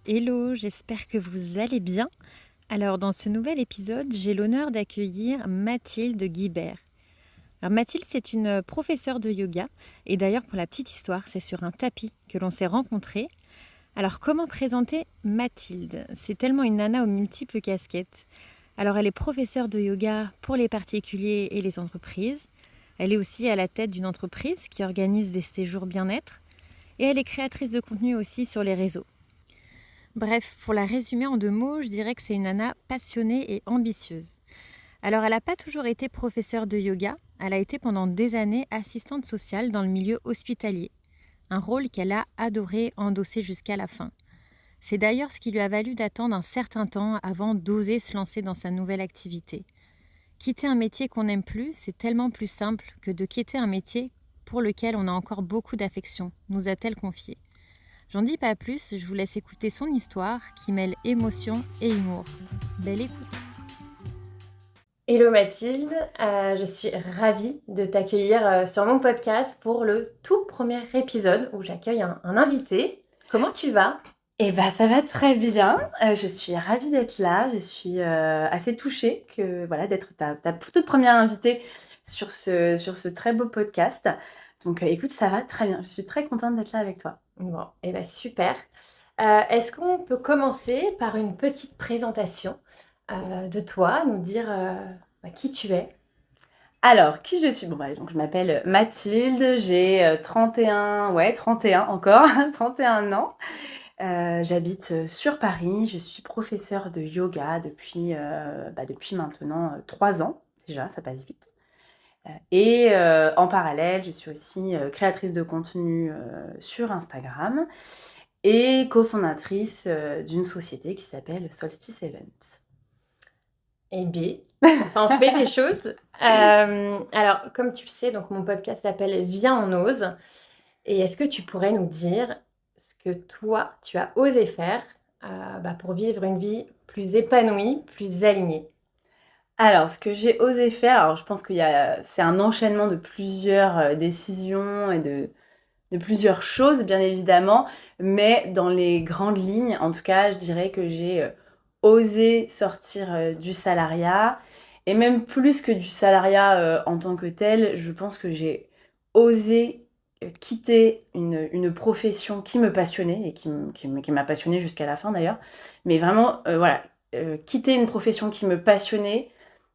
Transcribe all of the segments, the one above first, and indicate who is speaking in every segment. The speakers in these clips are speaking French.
Speaker 1: Hello, j'espère que vous allez bien. Alors, dans ce nouvel épisode, j'ai l'honneur d'accueillir Mathilde Guibert. Alors, Mathilde, c'est une professeure de yoga. Et d'ailleurs, pour la petite histoire, c'est sur un tapis que l'on s'est rencontrés. Alors, comment présenter Mathilde? C'est tellement une nana aux multiples casquettes. Alors, elle est professeure de yoga pour les particuliers et les entreprises. Elle est aussi à la tête d'une entreprise qui organise des séjours bien-être. Et elle est créatrice de contenu aussi sur les réseaux. Bref, pour la résumer en 2 mots, je dirais que c'est une nana passionnée et ambitieuse. Alors, elle n'a pas toujours été professeure de yoga, elle a été pendant des années assistante sociale dans le milieu hospitalier, un rôle qu'elle a adoré endosser jusqu'à la fin. C'est d'ailleurs ce qui lui a valu d'attendre un certain temps avant d'oser se lancer dans sa nouvelle activité. Quitter un métier qu'on n'aime plus, c'est tellement plus simple que de quitter un métier pour lequel on a encore beaucoup d'affection, nous a-t-elle confié. J'en dis pas plus, je vous laisse écouter son histoire qui mêle émotion et humour. Belle écoute.
Speaker 2: Hello Mathilde, je suis ravie de t'accueillir sur mon podcast pour le tout premier épisode où j'accueille un invité. Comment tu vas?
Speaker 3: Ça va très bien. Je suis ravie d'être là. Je suis assez touchée d'être ta toute première invitée sur ce très beau podcast. Donc, écoute, ça va très bien. Je suis très contente d'être là avec toi.
Speaker 2: Bon, super. Est-ce qu'on peut commencer par une petite présentation de toi, nous dire qui tu es?
Speaker 3: Alors, qui je suis? Donc je m'appelle Mathilde, j'ai 31 encore, 31 ans. J'habite sur Paris, je suis professeure de yoga depuis maintenant 3 ans déjà, ça passe vite. En parallèle, je suis aussi créatrice de contenu sur Instagram et cofondatrice d'une société qui s'appelle Solstice Events.
Speaker 2: Eh bien, ça en fait des choses. Alors, comme tu le sais, donc mon podcast s'appelle Viens on ose. Et est-ce que tu pourrais nous dire ce que toi, tu as osé faire pour vivre une vie plus épanouie, plus alignée?
Speaker 3: Alors, ce que j'ai osé faire, alors je pense c'est un enchaînement de plusieurs décisions et de plusieurs choses, bien évidemment, mais dans les grandes lignes, en tout cas, je dirais que j'ai osé sortir du salariat, et même plus que du salariat en tant que tel, je pense que j'ai osé quitter une profession qui me passionnait, et qui m'a passionnée jusqu'à la fin d'ailleurs, mais vraiment, quitter une profession qui me passionnait,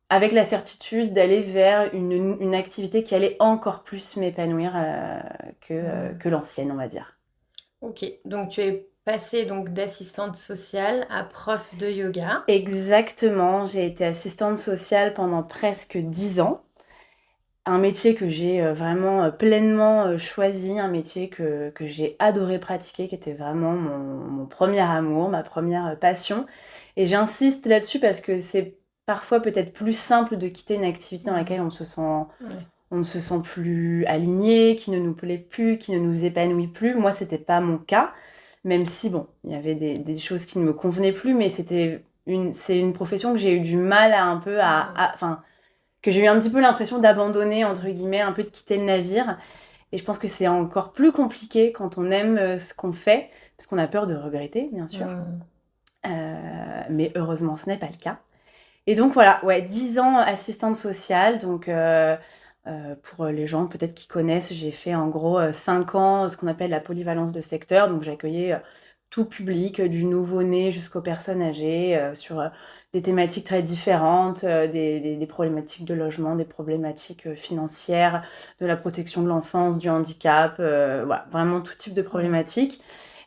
Speaker 3: avec la certitude d'aller vers une activité qui allait encore plus m'épanouir que l'ancienne, on va dire.
Speaker 2: Ok, donc tu es passée donc d'assistante sociale à prof de yoga.
Speaker 3: Exactement, j'ai été assistante sociale pendant presque 10 ans. Un métier que j'ai vraiment pleinement choisi, un métier que j'ai adoré pratiquer, qui était vraiment mon premier amour, ma première passion. Et j'insiste là-dessus parce que c'est parfois peut-être plus simple de quitter une activité dans laquelle
Speaker 2: Ouais.
Speaker 3: on ne se sent plus aligné, qui ne nous plaît plus, qui ne nous épanouit plus. Moi, c'était pas mon cas, même si, bon, il y avait des choses qui ne me convenaient plus, mais c'est une profession que j'ai eu du mal à un peu enfin, que j'ai eu un petit peu l'impression d'abandonner, entre guillemets, un peu de quitter le navire. Et je pense que c'est encore plus compliqué quand on aime ce qu'on fait, parce qu'on a peur de regretter, bien sûr. Mais heureusement, ce n'est pas le cas. Et donc voilà, ouais, 10 ans assistante sociale. Donc pour les gens peut-être qui connaissent, j'ai fait en gros 5 ans ce qu'on appelle la polyvalence de secteur. Donc j'accueillais tout public, du nouveau-né jusqu'aux personnes âgées, sur des thématiques très différentes, des problématiques de logement, des problématiques financières, de la protection de l'enfance, du handicap, voilà, vraiment tout type de problématiques.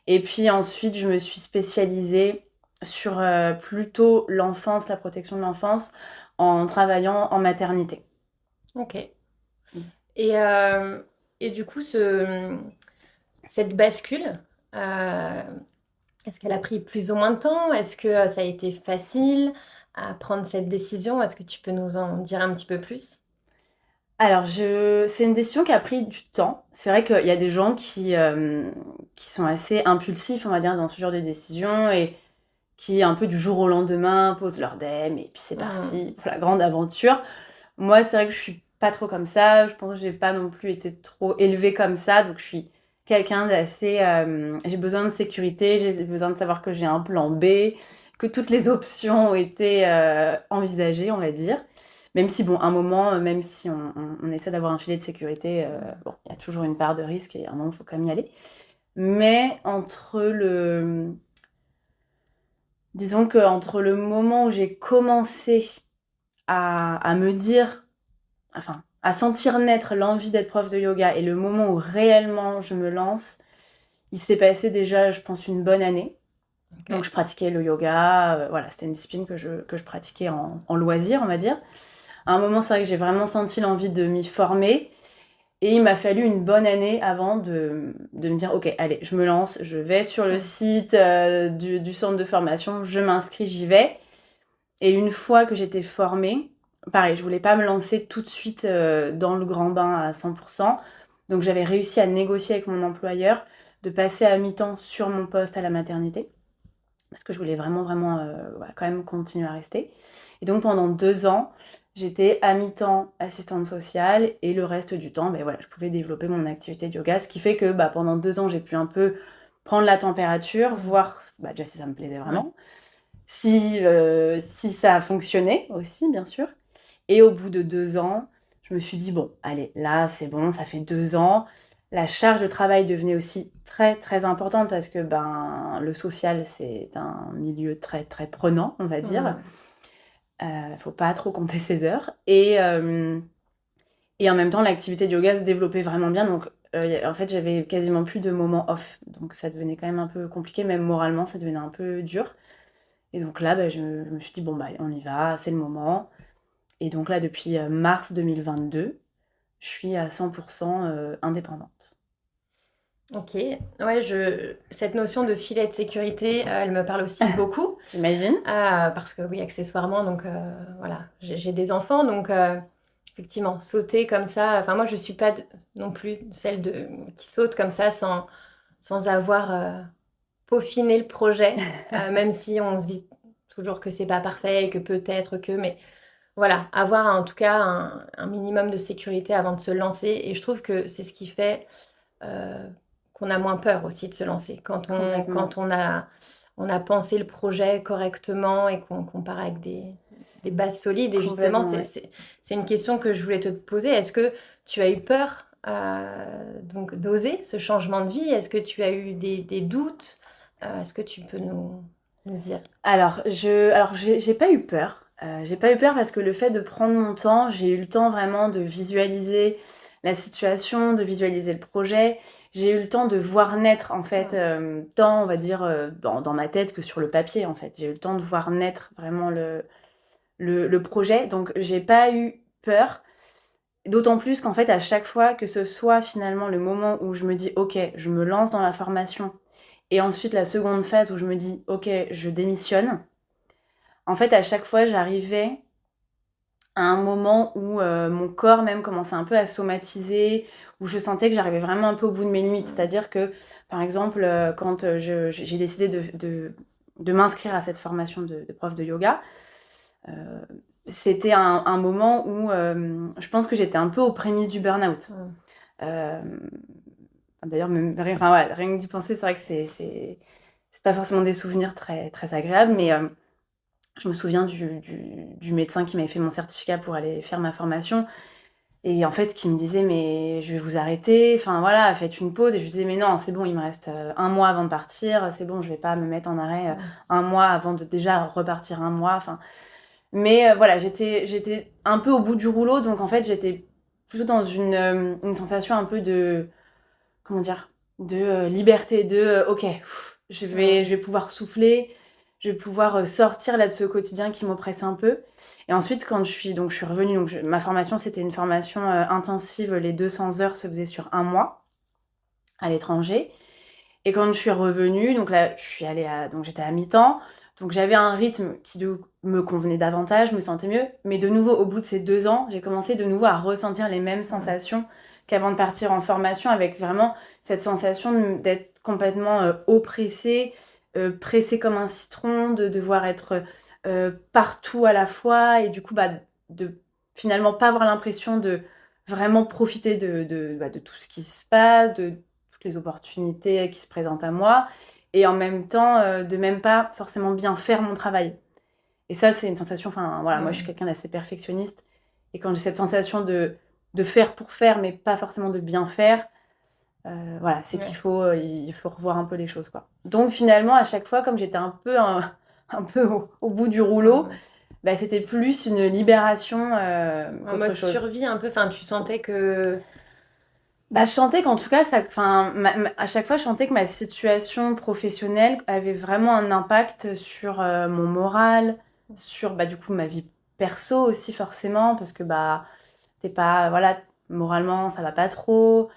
Speaker 3: Et puis ensuite, je me suis spécialisée sur plutôt l'enfance, la protection de l'enfance, en travaillant en maternité.
Speaker 2: Ok. Et, euh, et du coup, cette bascule, euh, est-ce qu'elle a pris plus ou moins de temps? Est-ce que ça a été facile à prendre cette décision? Est-ce que tu peux nous en dire un petit peu plus?
Speaker 3: Alors, c'est une décision qui a pris du temps. C'est vrai qu'il y a des gens qui sont assez impulsifs, on va dire, dans ce genre de décision, et qui, un peu du jour au lendemain, posent leur dème, et puis c'est parti pour la grande aventure. Moi, c'est vrai que je suis pas trop comme ça. Je pense que j'ai pas non plus été trop élevée comme ça, donc je suis quelqu'un d'assez... j'ai besoin de sécurité, j'ai besoin de savoir que j'ai un plan B, que toutes les options ont été envisagées, on va dire. Même si, bon, un moment, même si on essaie d'avoir un filet de sécurité, bon, il y a toujours une part de risque et à un moment, il faut quand même y aller. Mais disons qu'entre le moment où j'ai commencé à me dire, enfin, à sentir naître l'envie d'être prof de yoga et le moment où réellement je me lance, il s'est passé déjà, je pense, une bonne année.
Speaker 2: Ok.
Speaker 3: Donc je pratiquais le yoga, voilà, c'était une discipline que je pratiquais en loisir, on va dire. À un moment, c'est vrai que j'ai vraiment senti l'envie de m'y former. Et il m'a fallu une bonne année avant de me dire, ok, allez, je me lance, je vais sur le site du centre de formation, je m'inscris, j'y vais. Et une fois que j'étais formée, pareil, je voulais pas me lancer tout de suite dans le grand bain à 100%. Donc j'avais réussi à négocier avec mon employeur de passer à mi-temps sur mon poste à la maternité. Parce que je voulais vraiment, voilà, quand même continuer à rester. Et donc pendant 2 ans, j'étais à mi-temps assistante sociale et le reste du temps, ben voilà, je pouvais développer mon activité de yoga. Ce qui fait que pendant 2 ans, j'ai pu un peu prendre la température, voir déjà si ça me plaisait vraiment, si ça a fonctionné aussi, bien sûr. Et au bout de 2 ans, je me suis dit, bon, allez, là, c'est bon, ça fait 2 ans. La charge de travail devenait aussi très, très importante parce que le social, c'est un milieu très, très prenant, on va dire. Faut pas trop compter ses heures. Et en même temps, l'activité de yoga se développait vraiment bien. Donc, en fait, j'avais quasiment plus de moments off. Donc, ça devenait quand même un peu compliqué. Même moralement, ça devenait un peu dur. Et donc là, je me suis dit, bon, on y va, c'est le moment. Et donc là, depuis mars 2022, je suis à 100% indépendante.
Speaker 2: Ok, ouais, cette notion de filet de sécurité, elle me parle aussi beaucoup.
Speaker 3: J'imagine.
Speaker 2: Parce que oui, accessoirement, donc voilà, j'ai des enfants, donc effectivement, sauter comme ça, enfin moi je suis pas non plus celle qui saute comme ça sans avoir peaufiné le projet, même si on se dit toujours que c'est pas parfait et que peut-être que, mais voilà, avoir en tout cas un minimum de sécurité avant de se lancer. Et je trouve que c'est ce qui fait qu'on a moins peur aussi de se lancer.
Speaker 3: Complètement.
Speaker 2: Quand on a pensé le projet correctement et qu'on part avec des bases solides. Et justement,
Speaker 3: Complètement, ouais.
Speaker 2: c'est une question que je voulais te poser. Est-ce que tu as eu peur donc d'oser ce changement de vie? Est-ce que tu as eu des doutes? Est-ce que tu peux nous dire?
Speaker 3: Alors, j'ai pas eu peur. J'ai pas eu peur parce que le fait de prendre mon temps, j'ai eu le temps vraiment de visualiser la situation, de visualiser le projet. J'ai eu le temps de voir naître, en fait, tant, on va dire, dans ma tête que sur le papier, en fait. J'ai eu le temps de voir naître vraiment le projet. Donc, j'ai pas eu peur. D'autant plus qu'en fait, à chaque fois que ce soit finalement le moment où je me dis, ok, je me lance dans la formation, et ensuite la seconde phase où je me dis, ok, je démissionne, en fait, à chaque fois, j'arrivais à un moment où mon corps même commençait un peu à somatiser, où je sentais que j'arrivais vraiment un peu au bout de mes limites. C'est-à-dire que, par exemple, quand j'ai décidé de m'inscrire à cette formation de prof de yoga, c'était un moment où je pense que j'étais un peu aux prémices du burn-out. D'ailleurs, rien que d'y penser, c'est vrai que c'est pas forcément des souvenirs très, très agréables, mais je me souviens du médecin qui m'avait fait mon certificat pour aller faire ma formation, et en fait, qui me disait, mais je vais vous arrêter, enfin voilà, faites une pause. Et je lui disais, mais non, c'est bon, il me reste un mois avant de partir, c'est bon, je vais pas me mettre en arrêt un mois avant de déjà repartir un mois, enfin... Mais voilà, j'étais un peu au bout du rouleau, donc en fait, j'étais plutôt dans une sensation un peu de, comment dire, de liberté, ok, je vais pouvoir souffler, je vais pouvoir sortir là de ce quotidien qui m'oppresse un peu. Et ensuite, quand je suis revenue, ma formation, c'était une formation intensive, les 200 heures se faisaient sur un mois à l'étranger. Et quand je suis revenue, donc là, donc j'étais à mi-temps, donc j'avais un rythme qui me convenait davantage, je me sentais mieux. Mais de nouveau, au bout de ces 2 ans, j'ai commencé de nouveau à ressentir les mêmes sensations qu'avant de partir en formation, avec vraiment cette sensation d'être complètement oppressée, pressée comme un citron, de devoir être partout à la fois, et du coup, de finalement pas avoir l'impression de vraiment profiter de tout ce qui se passe, de toutes les opportunités qui se présentent à moi, et en même temps de même pas forcément bien faire mon travail. Et ça, c'est une sensation, enfin voilà, moi je suis quelqu'un d'assez perfectionniste, et quand j'ai cette sensation de faire pour faire, mais pas forcément de bien faire, voilà, c'est qu'il faut, il faut revoir un peu les choses, quoi. Donc finalement, à chaque fois, comme j'étais un peu au bout du rouleau, bah, c'était plus une libération
Speaker 2: En
Speaker 3: qu'autre
Speaker 2: mode
Speaker 3: chose.
Speaker 2: survie un peu, enfin tu sentais que...
Speaker 3: Bah, je sentais qu'en tout cas, à chaque fois, je sentais que ma situation professionnelle avait vraiment un impact sur mon moral, sur bah, du coup ma vie perso aussi forcément, parce que bah, t'es pas, voilà, moralement ça va pas trop,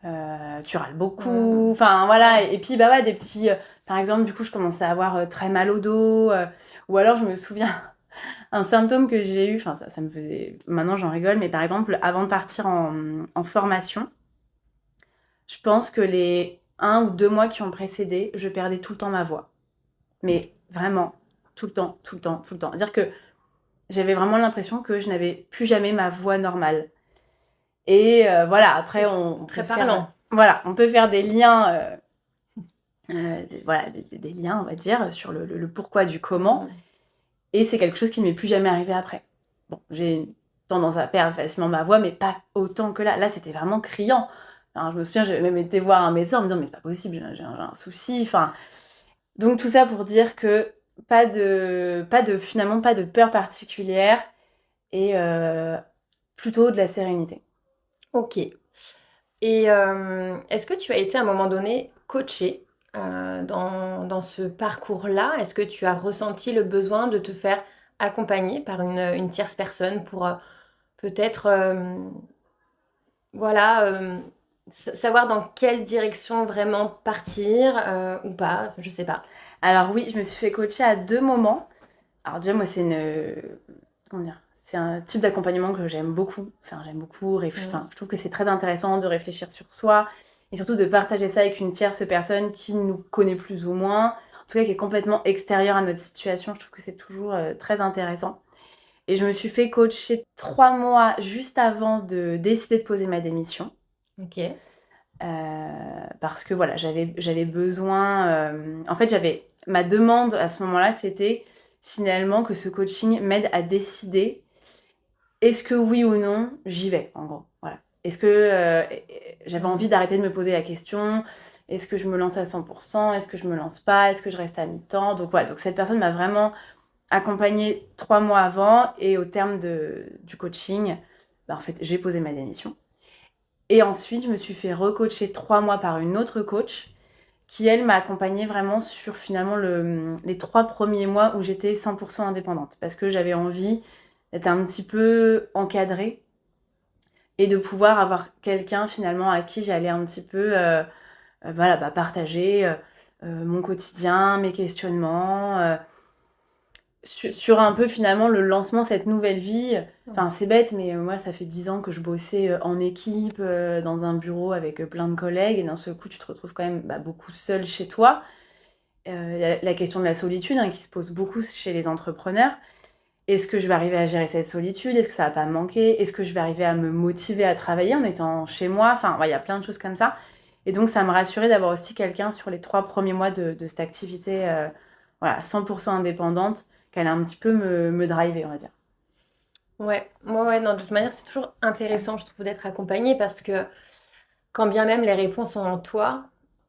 Speaker 3: tu râles beaucoup, enfin voilà, et puis bah ouais, des petits, par exemple, du coup, je commençais à avoir très mal au dos, ou alors je me souviens, un symptôme que j'ai eu, enfin ça me faisait, maintenant j'en rigole, mais par exemple, avant de partir en formation, je pense que les 1 ou 2 mois qui ont précédé, je perdais tout le temps ma voix. Mais vraiment, tout le temps, tout le temps, tout le temps. C'est-à-dire que j'avais vraiment l'impression que je n'avais plus jamais ma voix normale. Et voilà, après, on
Speaker 2: Très
Speaker 3: peut
Speaker 2: parlant.
Speaker 3: voilà, on peut faire des liens, voilà, des liens, on va dire, sur le pourquoi du comment. Et c'est quelque chose qui ne m'est plus jamais arrivé après. Bon, j'ai tendance à perdre facilement ma voix, mais pas autant que là. Là, c'était vraiment criant. Alors, je me souviens, j'avais même été voir un médecin en me disant, mais c'est pas possible, j'ai un souci. Enfin, donc tout ça pour dire que finalement, pas de peur particulière, et plutôt de la sérénité.
Speaker 2: Ok. Et est-ce que tu as été à un moment donné coachée dans ce parcours-là? Est-ce que tu as ressenti le besoin de te faire accompagner par une tierce personne pour peut-être voilà, savoir dans quelle direction vraiment partir ou pas, je sais pas.
Speaker 3: Alors oui, je me suis fait coacher à 2 moments. Alors déjà, moi, comment dire, c'est un type d'accompagnement que j'aime beaucoup. Enfin, j'aime beaucoup. Enfin, je trouve que c'est très intéressant de réfléchir sur soi et surtout de partager ça avec une tierce personne qui nous connaît plus ou moins, en tout cas qui est complètement extérieure à notre situation. Je trouve que c'est toujours très intéressant. Et je me suis fait coacher 3 mois juste avant de décider de poser ma démission.
Speaker 2: Ok.
Speaker 3: Parce que voilà, j'avais besoin. En fait, ma demande à ce moment-là, c'était finalement que ce coaching m'aide à décider est-ce que oui ou non j'y vais, en gros. Voilà. Est-ce que j'avais envie d'arrêter de me poser la question, est-ce que je me lance à 100%, est-ce que je me lance pas, est-ce que je reste à mi-temps. Donc voilà, donc cette personne m'a vraiment accompagnée 3 mois avant, et au terme du coaching, bah, en fait, j'ai posé ma démission. Et ensuite, je me suis fait recoacher 3 mois par une autre coach qui, elle, m'a accompagnée vraiment sur finalement les 3 premiers mois où j'étais 100% indépendante. Parce que j'avais envie d'être un petit peu encadrée et de pouvoir avoir quelqu'un finalement à qui j'allais un petit peu voilà, bah, partager mon quotidien, mes questionnements, sur un peu finalement le lancement de cette nouvelle vie. Enfin, c'est bête, mais moi, ça fait 10 ans que je bossais en équipe, dans un bureau avec plein de collègues, et d'un seul coup, tu te retrouves quand même beaucoup seule chez toi. La question de la solitude, hein, qui se pose beaucoup chez les entrepreneurs. Est-ce que je vais arriver à gérer cette solitude? Est-ce que ça va pas me manquer? Est-ce que je vais arriver à me motiver à travailler en étant chez moi? Enfin, il y a plein de choses comme ça. Et donc, ça me rassurait d'avoir aussi quelqu'un sur les 3 premiers mois de cette activité, voilà, 100% indépendante, qu'elle a un petit peu me driver, on va dire.
Speaker 2: Ouais, ouais, non, de toute manière, c'est toujours intéressant, je trouve, d'être accompagné parce que quand bien même les réponses sont en toi,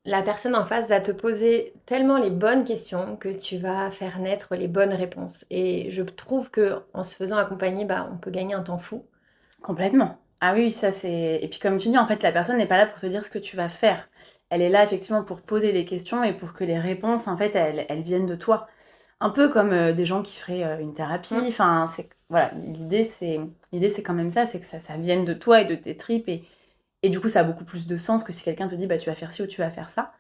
Speaker 2: la personne en face va te poser tellement les bonnes questions que tu vas faire naître les bonnes réponses. Et je trouve que en se faisant accompagner, bah, on peut gagner un temps fou.
Speaker 3: Complètement. Ah oui, ça c'est. Et puis comme tu dis, en fait, la personne n'est pas là pour te dire ce que tu vas faire. Elle est là effectivement pour poser des questions et pour que les réponses, en fait, elles viennent de toi. Un peu comme des gens qui feraient une thérapie. Enfin, voilà, l'idée c'est quand même ça, c'est que ça vienne de toi et de tes tripes. Et du coup, ça a beaucoup plus de sens que si quelqu'un te dit, bah, tu vas faire ci ou tu vas faire ça.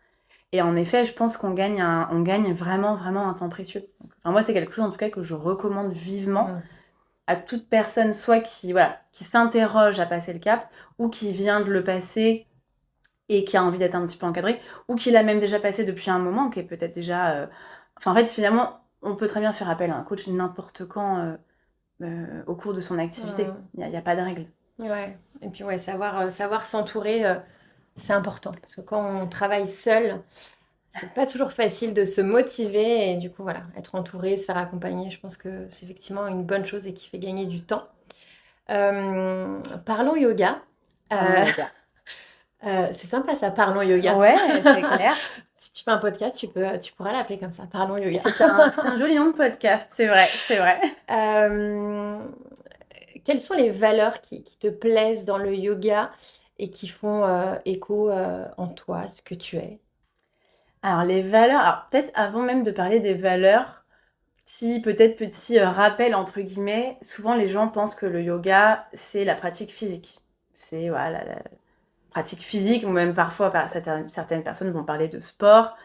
Speaker 3: Et en effet, je pense qu'on gagne vraiment, vraiment un temps précieux. Enfin, moi, c'est quelque chose en tout cas que je recommande vivement à toute personne, soit qui s'interroge à passer le cap, ou qui vient de le passer et qui a envie d'être un petit peu encadré, ou qui l'a même déjà passé depuis un moment, qui est peut-être déjà... Enfin, en fait, finalement, on peut très bien faire appel à un coach n'importe quand au cours de son activité. Il n'y a pas de règle.
Speaker 2: Ouais, et puis ouais, savoir s'entourer c'est important. Parce que quand on travaille seul, c'est pas toujours facile de se motiver. Et du coup, voilà, être entouré, se faire accompagner, je pense que c'est effectivement une bonne chose et qui fait gagner du temps. Parlons yoga.
Speaker 3: Pardon,
Speaker 2: Euh,
Speaker 3: yoga.
Speaker 2: c'est sympa ça, parlons yoga.
Speaker 3: Ouais, c'est clair.
Speaker 2: Si tu fais un podcast, tu pourras l'appeler comme ça, parlons yoga.
Speaker 3: C'est un joli nom de podcast, c'est vrai, c'est vrai.
Speaker 2: Euh, Quelles sont les valeurs qui te plaisent dans le yoga et qui font écho en toi, ce que tu es?
Speaker 3: Alors les valeurs, alors peut-être avant même de parler des valeurs, petit rappel entre guillemets, souvent les gens pensent que le yoga c'est la pratique physique. C'est voilà, la pratique physique, ou même parfois certaines personnes vont parler de sport.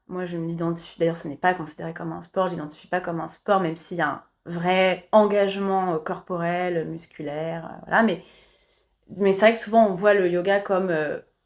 Speaker 3: Moi je m'identifie, d'ailleurs ce n'est pas considéré comme un sport, je l'identifie pas comme un sport, même s'il y a un vrai engagement corporel, musculaire, voilà, mais c'est vrai que souvent on voit le yoga comme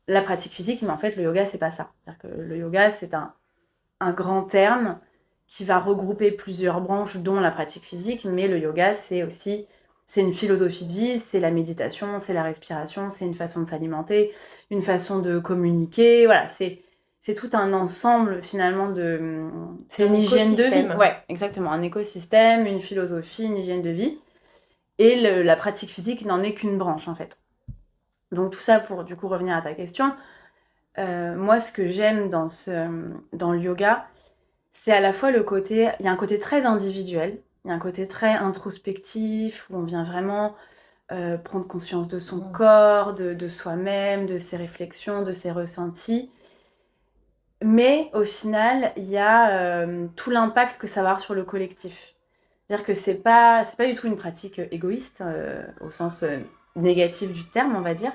Speaker 3: la pratique physique, mais en fait le yoga c'est pas ça. C'est-à-dire que le yoga c'est un grand terme qui va regrouper plusieurs branches, dont la pratique physique, mais le yoga c'est aussi, c'est une philosophie de vie, c'est la méditation, c'est la respiration, c'est une façon de s'alimenter, une façon de communiquer, voilà, c'est tout un ensemble finalement de... C'est une hygiène de vie. Ouais, exactement, un écosystème, une philosophie, une hygiène de vie. Et la pratique physique n'en est qu'une branche en fait. Donc tout ça pour du coup revenir à ta question, moi ce que j'aime dans le yoga, c'est à la fois le côté, il y a un côté très individuel, il y a un côté très introspectif, où on vient vraiment prendre conscience de son corps, de soi-même, de ses réflexions, de ses ressentis. Mais au final, il y a tout l'impact que ça va avoir sur le collectif. C'est-à-dire que c'est pas du tout une pratique égoïste, au sens négatif du terme, on va dire,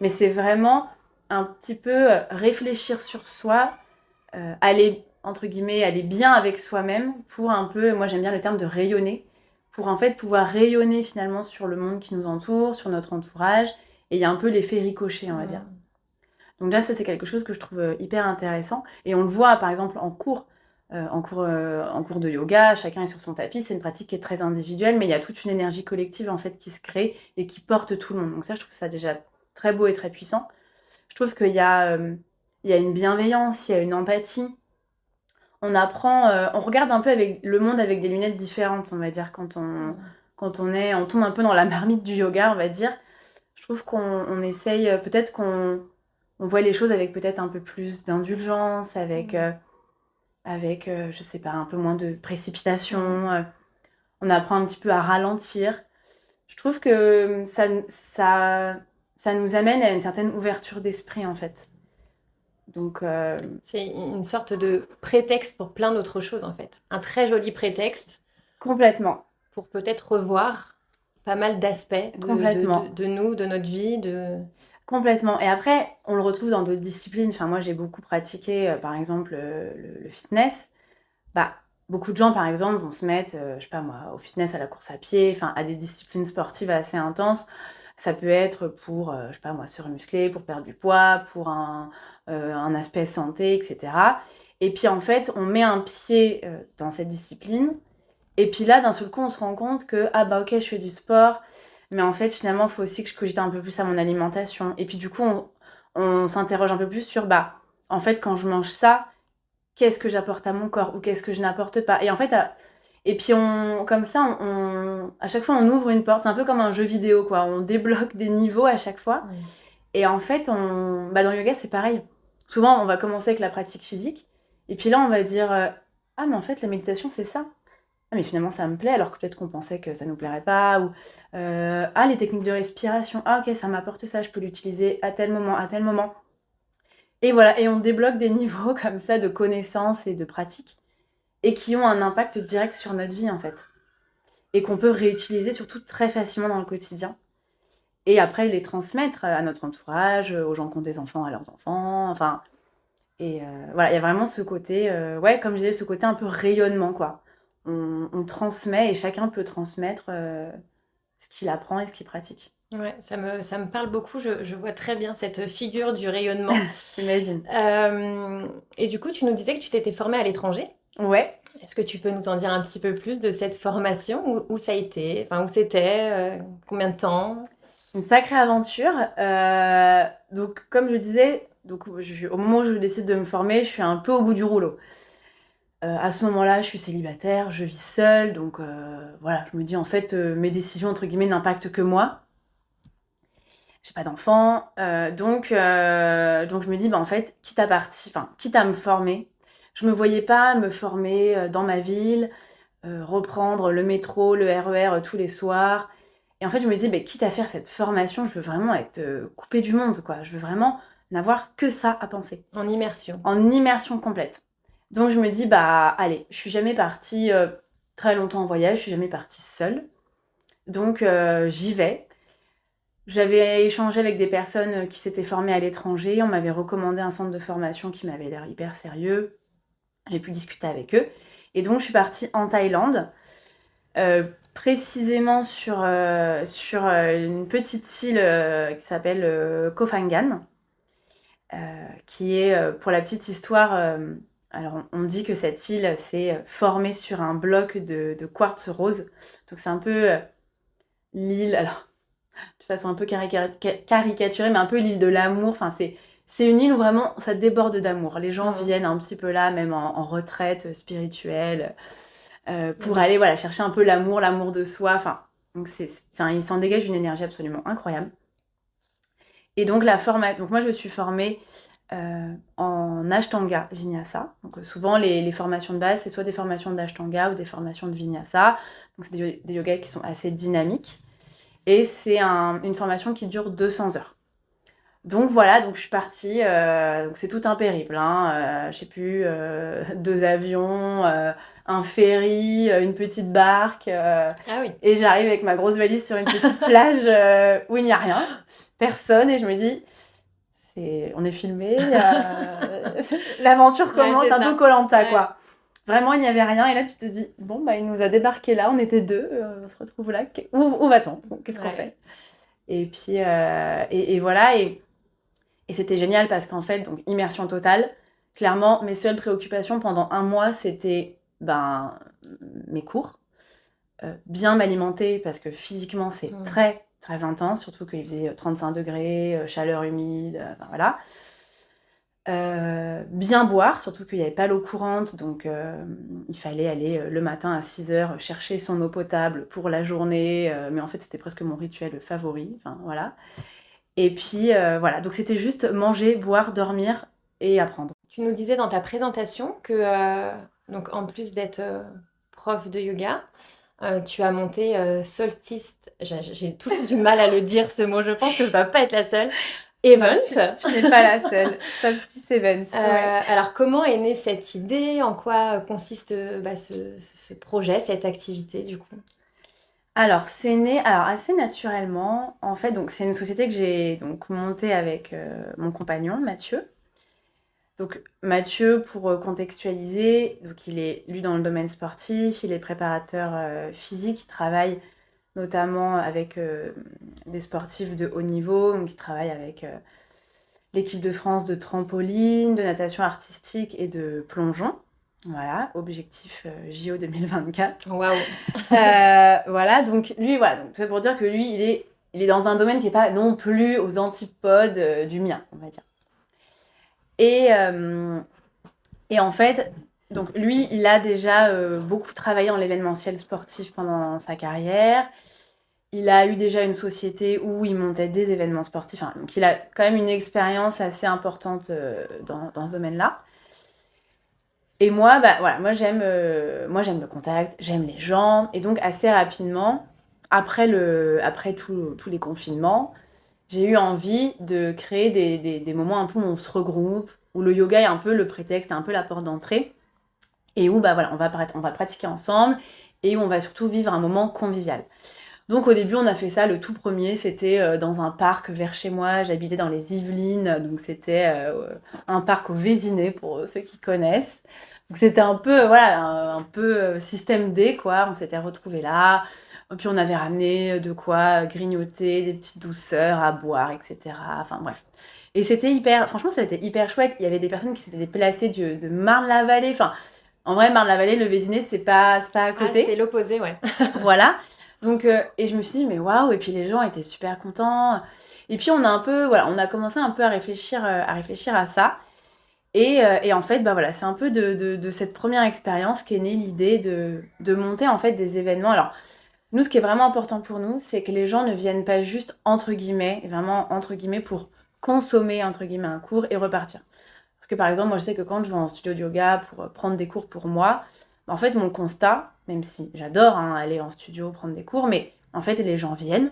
Speaker 3: mais c'est vraiment un petit peu réfléchir sur soi, aller, entre guillemets, aller bien avec soi-même pour un peu, moi j'aime bien le terme de rayonner, pour en fait pouvoir rayonner finalement sur le monde qui nous entoure, sur notre entourage, et il y a un peu l'effet ricochet, on va dire. Donc là, ça, c'est quelque chose que je trouve hyper intéressant. Et on le voit, par exemple, en cours de yoga, chacun est sur son tapis. C'est une pratique qui est très individuelle, mais il y a toute une énergie collective, en fait, qui se crée et qui porte tout le monde. Donc ça, je trouve ça déjà très beau et très puissant. Je trouve il y a une bienveillance, il y a une empathie. On apprend, on regarde un peu avec le monde avec des lunettes différentes, on va dire, quand on tombe un peu dans la marmite du yoga, on va dire. Je trouve qu'on essaye, peut-être on voit les choses avec peut-être un peu plus d'indulgence, avec, je sais pas, un peu moins de précipitation. On apprend un petit peu à ralentir. Je trouve que ça nous amène à une certaine ouverture d'esprit, en fait. Donc,
Speaker 2: C'est une sorte de prétexte pour plein d'autres choses, en fait. Un très joli prétexte
Speaker 3: complètement.
Speaker 2: pour peut-être revoir pas mal d'aspects de nous, de notre vie.
Speaker 3: Complètement. Et après, on le retrouve dans d'autres disciplines. Enfin, moi, j'ai beaucoup pratiqué, par exemple, le fitness. Bah, beaucoup de gens, par exemple, vont se mettre, je sais pas moi, au fitness, à la course à pied, enfin, à des disciplines sportives assez intenses. Ça peut être pour, je sais pas moi, se remuscler, pour perdre du poids, pour un aspect santé, etc. Et puis, en fait, on met un pied dans cette discipline. Et puis là, d'un seul coup, on se rend compte que, ah bah ok, je fais du sport, mais en fait, finalement, il faut aussi que je cogite un peu plus à mon alimentation. Et puis du coup, on s'interroge un peu plus sur, bah, en fait, quand je mange ça, qu'est-ce que j'apporte à mon corps ou qu'est-ce que je n'apporte pas. Et en fait, et puis comme ça, à chaque fois, on ouvre une porte. C'est un peu comme un jeu vidéo, quoi. On débloque des niveaux à chaque fois.
Speaker 2: Oui.
Speaker 3: Et en fait, bah, dans le yoga, c'est pareil. Souvent, on va commencer avec la pratique physique. Et puis là, on va dire, ah, mais en fait, la méditation, c'est ça. Ah, mais finalement ça me plaît, alors que peut-être qu'on pensait que ça nous plairait pas, ou ah, les techniques de respiration, ah ok, ça m'apporte ça, je peux l'utiliser à tel moment, à tel moment. Et voilà, et on débloque des niveaux comme ça de connaissances et de pratiques, et qui ont un impact direct sur notre vie en fait, et qu'on peut réutiliser surtout très facilement dans le quotidien, et après les transmettre à notre entourage, aux gens qui ont des enfants, à leurs enfants, enfin, et voilà, il y a vraiment ce côté, ouais, comme je disais, ce côté un peu rayonnement, quoi. On transmet et chacun peut transmettre ce qu'il apprend et ce qu'il pratique.
Speaker 2: Ouais, ça me parle beaucoup. Je vois très bien cette figure du rayonnement.
Speaker 3: J'imagine.
Speaker 2: Et du coup, tu nous disais que tu t'étais formée à l'étranger.
Speaker 3: Ouais.
Speaker 2: Est-ce que tu peux nous en dire un petit peu plus de cette formation? Où ça a été? Enfin, où c'était? Combien de temps?
Speaker 3: Une sacrée aventure. Donc, comme je disais, au moment où je décide de me former, je suis un peu au bout du rouleau. À ce moment-là, je suis célibataire, je vis seule, donc voilà, je me dis en fait, mes décisions entre guillemets n'impactent que moi. J'ai pas d'enfant, donc je me dis bah en fait, quitte à me former, je me voyais pas me former dans ma ville, reprendre le métro, le RER tous les soirs. Et en fait, je me disais, bah, quitte à faire cette formation, je veux vraiment être coupée du monde, quoi. Je veux vraiment n'avoir que ça à penser.
Speaker 2: En immersion.
Speaker 3: En immersion complète. Donc je me dis, bah allez, je suis jamais partie très longtemps en voyage, je suis jamais partie seule. Donc j'y vais. J'avais échangé avec des personnes qui s'étaient formées à l'étranger, on m'avait recommandé un centre de formation qui m'avait l'air hyper sérieux. J'ai pu discuter avec eux. Et donc je suis partie en Thaïlande, précisément sur une petite île qui s'appelle Koh Phangan, qui est, pour la petite histoire, alors on dit que cette île s'est formée sur un bloc de quartz rose. Donc c'est un peu l'île, alors de façon un peu caricaturée, mais un peu l'île de l'amour. Enfin, c'est une île où vraiment ça déborde d'amour. Les gens viennent un petit peu là, même en retraite spirituelle, pour aller voilà, chercher un peu l'amour de soi. Enfin, il s'en dégage une énergie absolument incroyable. Et donc, donc moi, je me suis formée en Ashtanga Vinyasa. Donc, souvent, les formations de base, c'est soit des formations d'Ashtanga ou des formations de Vinyasa. Donc, c'est des yogas qui sont assez dynamiques. Et c'est une formation qui dure 200 heures. Donc voilà, donc je suis partie, donc c'est tout un périple, hein, je sais plus, 2 avions, un ferry, une petite barque,
Speaker 2: Ah oui.
Speaker 3: et j'arrive avec ma grosse valise sur une petite plage où il n'y a rien, personne, et je me dis, on est filmé, l'aventure commence,
Speaker 2: Ouais,
Speaker 3: un peu Koh-Lanta,
Speaker 2: ouais.
Speaker 3: Quoi. Vraiment, il n'y avait rien, et là tu te dis, bon, bah il nous a débarqué là, on était 2, on se retrouve là, où va-t-on? Qu'est-ce qu'on fait? Et puis, et voilà, et c'était génial parce qu'en fait, donc immersion totale, clairement, mes seules préoccupations pendant un mois, c'était mes cours, bien m'alimenter parce que physiquement, c'est très, très intense, surtout qu'il faisait 35 degrés, chaleur humide, voilà. Bien boire, surtout qu'il n'y avait pas l'eau courante, donc il fallait aller le matin à 6h chercher son eau potable pour la journée, mais en fait, c'était presque mon rituel favori, enfin voilà. Et puis voilà, donc c'était juste manger, boire, dormir et apprendre.
Speaker 2: Tu nous disais dans ta présentation que, donc en plus d'être prof de yoga, tu as monté Solstice, j'ai toujours du mal à le dire ce mot, je pense que je ne dois pas être la seule, Event.
Speaker 3: Tu n'es pas la seule, Solstice Event. Ouais.
Speaker 2: Alors comment est née cette idée? En quoi consiste ce projet, cette activité du coup?
Speaker 3: Alors, c'est né assez naturellement. En fait, donc c'est une société que j'ai donc montée avec mon compagnon Mathieu. Donc Mathieu, pour contextualiser, donc il est lui dans le domaine sportif, il est préparateur physique, il travaille notamment avec des sportifs de haut niveau, donc il travaille avec l'équipe de France de trampoline, de natation artistique et de plongeon. Voilà, objectif JO 2024.
Speaker 2: Waouh.
Speaker 3: Voilà, donc lui, voilà, donc c'est pour dire que lui, il est dans un domaine qui n'est pas non plus aux antipodes du mien, on va dire. Et en fait, donc lui, il a déjà beaucoup travaillé dans l'événementiel sportif pendant sa carrière. Il a eu déjà une société où il montait des événements sportifs. Enfin, donc il a quand même une expérience assez importante dans ce domaine-là. Et moi, voilà, moi j'aime le contact, j'aime les gens. Et donc assez rapidement, après tous les confinements, j'ai eu envie de créer des moments un peu où on se regroupe, où le yoga est un peu le prétexte, un peu la porte d'entrée, et où voilà, on va pratiquer ensemble, et où on va surtout vivre un moment convivial. Donc au début, on a fait ça, le tout premier, c'était dans un parc vers chez moi, j'habitais dans les Yvelines, donc c'était un parc au Vésinet, pour ceux qui connaissent. Donc c'était un peu, voilà, un peu système D, quoi, on s'était retrouvés là, et puis on avait ramené de quoi grignoter, des petites douceurs à boire, etc. Enfin bref. Et franchement, ça a été hyper chouette, il y avait des personnes qui s'étaient déplacées de Marne-la-Vallée, enfin, en vrai, Marne-la-Vallée, le Vésinet, c'est pas à côté.
Speaker 2: Ah, c'est l'opposé, ouais.
Speaker 3: Voilà. Donc, et je me suis dit, mais waouh, et puis les gens étaient super contents. Et puis on a commencé un peu à réfléchir à ça. Et en fait, bah voilà, c'est un peu de cette première expérience qu'est née l'idée de monter en fait des événements. Alors, nous, ce qui est vraiment important pour nous, c'est que les gens ne viennent pas juste entre guillemets, vraiment entre guillemets, pour consommer entre guillemets un cours et repartir. Parce que par exemple, moi je sais que quand je vais en studio de yoga pour prendre des cours pour moi, en fait mon constat, même si j'adore aller en studio prendre des cours, mais en fait les gens viennent,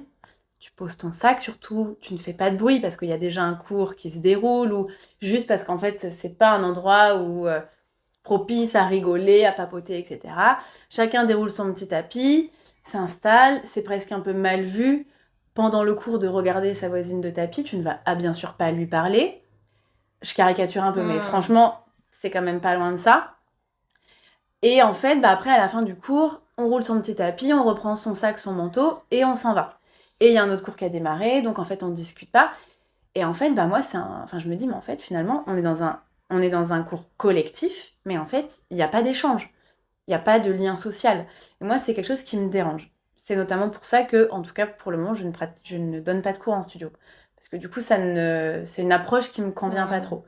Speaker 3: tu poses ton sac, surtout tu ne fais pas de bruit parce qu'il y a déjà un cours qui se déroule ou juste parce qu'en fait c'est pas un endroit où propice à rigoler, à papoter, etc. Chacun déroule son petit tapis, s'installe, c'est presque un peu mal vu pendant le cours de regarder sa voisine de tapis, tu ne vas bien sûr pas lui parler. Je caricature un peu, mais franchement, c'est quand même pas loin de ça. Et en fait, bah après, à la fin du cours, on roule son petit tapis, on reprend son sac, son manteau, et on s'en va. Et il y a un autre cours qui a démarré, donc en fait, on ne discute pas. Et en fait, bah moi, je me dis, mais en fait, finalement, on est dans un cours collectif, mais en fait, il n'y a pas d'échange. Il n'y a pas de lien social. Et moi, c'est quelque chose qui me dérange. C'est notamment pour ça que, en tout cas, pour le moment, je ne donne pas de cours en studio. Parce que du coup, c'est une approche qui me convient pas trop.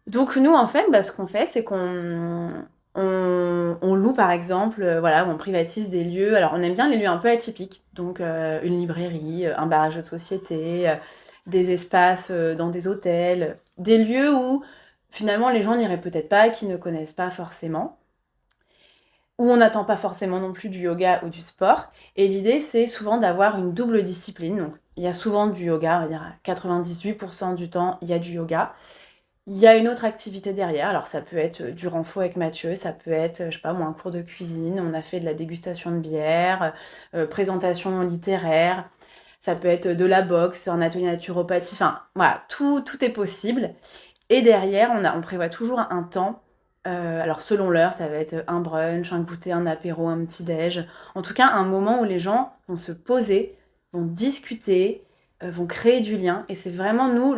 Speaker 3: Donc nous, en fait, bah, ce qu'on fait, c'est on loue, par exemple, voilà, on privatise des lieux. Alors, on aime bien les lieux un peu atypiques. Donc, une librairie, un barrage de société, des espaces dans des hôtels, des lieux où, finalement, les gens n'iraient peut-être pas, qui ne connaissent pas forcément, où on n'attend pas forcément non plus du yoga ou du sport. Et l'idée, c'est souvent d'avoir une double discipline. Donc, il y a souvent du yoga, on va dire à 98% du temps, il y a du yoga. Il y a une autre activité derrière, alors ça peut être du renfort avec Mathieu, ça peut être, je sais pas moi, un cours de cuisine, on a fait de la dégustation de bière, présentation littéraire, ça peut être de la boxe, un atelier naturopathie, enfin voilà, tout est possible. Et derrière, on prévoit toujours un temps, alors selon l'heure, ça va être un brunch, un goûter, un apéro, un petit-déj, en tout cas un moment où les gens vont se poser, vont discuter, vont créer du lien, et c'est vraiment nous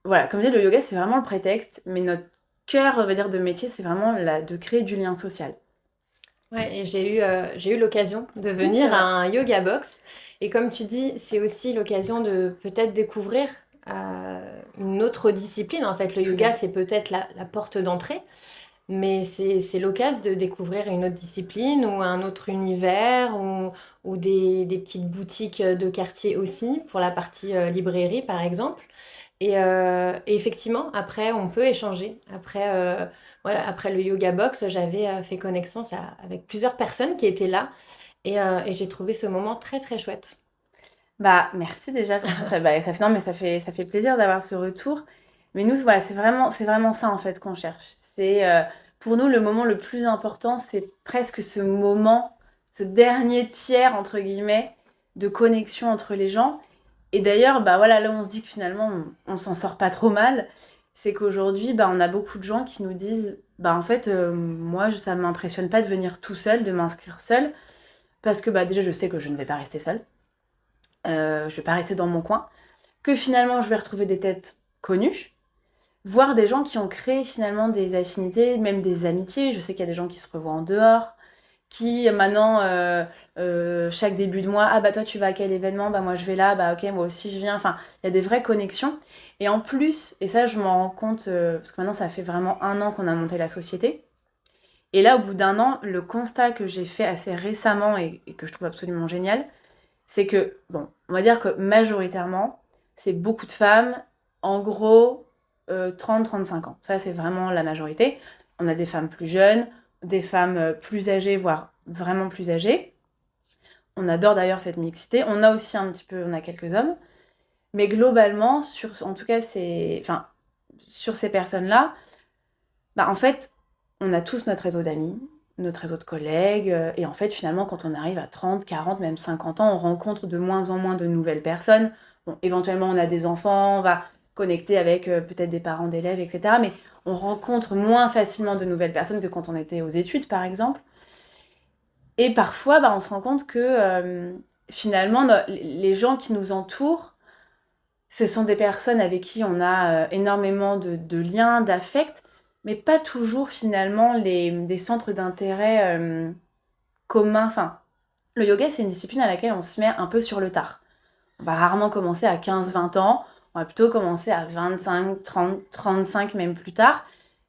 Speaker 3: voilà, comme je dis, le yoga, c'est vraiment le prétexte, mais notre cœur, on va dire, de métier, c'est vraiment de créer du lien social.
Speaker 2: Ouais, et j'ai eu l'occasion de venir à un yoga box. Et comme tu dis, c'est aussi l'occasion de peut-être découvrir une autre discipline. En fait, le yoga, c'est peut-être la porte d'entrée, mais c'est l'occasion de découvrir une autre discipline ou un autre univers ou des petites boutiques de quartier aussi, pour la partie librairie, par exemple. Et effectivement, après, on peut échanger. Ouais, après le yoga box, j'avais fait connaissance avec plusieurs personnes qui étaient là et j'ai trouvé ce moment très très chouette.
Speaker 3: Bah, merci déjà. Franchement, non, mais ça fait plaisir d'avoir ce retour. Mais nous, voilà, c'est vraiment ça, en fait, qu'on cherche. Pour nous, le moment le plus important, c'est presque ce moment, ce dernier tiers, entre guillemets, de connexion entre les gens. Et d'ailleurs, bah voilà, là où on se dit que finalement, on s'en sort pas trop mal, c'est qu'aujourd'hui, bah, on a beaucoup de gens qui nous disent, bah en fait, moi, ça m'impressionne pas de venir tout seul, de m'inscrire seul, parce que bah déjà, je sais que je ne vais pas rester seule, je vais pas rester dans mon coin, que finalement, je vais retrouver des têtes connues, voir des gens qui ont créé finalement des affinités, même des amitiés. Je sais qu'il y a des gens qui se revoient en dehors, qui maintenant, chaque début de mois, ah bah toi tu vas à quel événement, bah moi je vais là, bah ok moi aussi je viens, enfin il y a des vraies connexions. Et en plus, et ça je m'en rends compte, parce que maintenant ça fait vraiment 1 an qu'on a monté la société, et là au bout d'1 an, le constat que j'ai fait assez récemment et que je trouve absolument génial, c'est que, bon, on va dire que majoritairement, c'est beaucoup de femmes, en gros 30-35 ans. Ça, c'est vraiment la majorité. On a des femmes plus jeunes, des femmes plus âgées, voire vraiment plus âgées. On adore d'ailleurs cette mixité. On a aussi on a quelques hommes. Mais globalement, en tout cas, sur ces personnes-là, bah, en fait, on a tous notre réseau d'amis, notre réseau de collègues. Et en fait, finalement, quand on arrive à 30, 40, même 50 ans, on rencontre de moins en moins de nouvelles personnes. Bon, éventuellement, on a des enfants, on va connecter avec peut-être des parents d'élèves, etc. Mais on rencontre moins facilement de nouvelles personnes que quand on était aux études, par exemple. Et parfois, bah, on se rend compte que finalement, les gens qui nous entourent, ce sont des personnes avec qui on a énormément de liens, d'affect, mais pas toujours finalement des centres d'intérêt communs. Enfin, le yoga, c'est une discipline à laquelle on se met un peu sur le tard. On va rarement commencer à 15-20 ans, on va plutôt commencer à 25, 30, 35, même plus tard.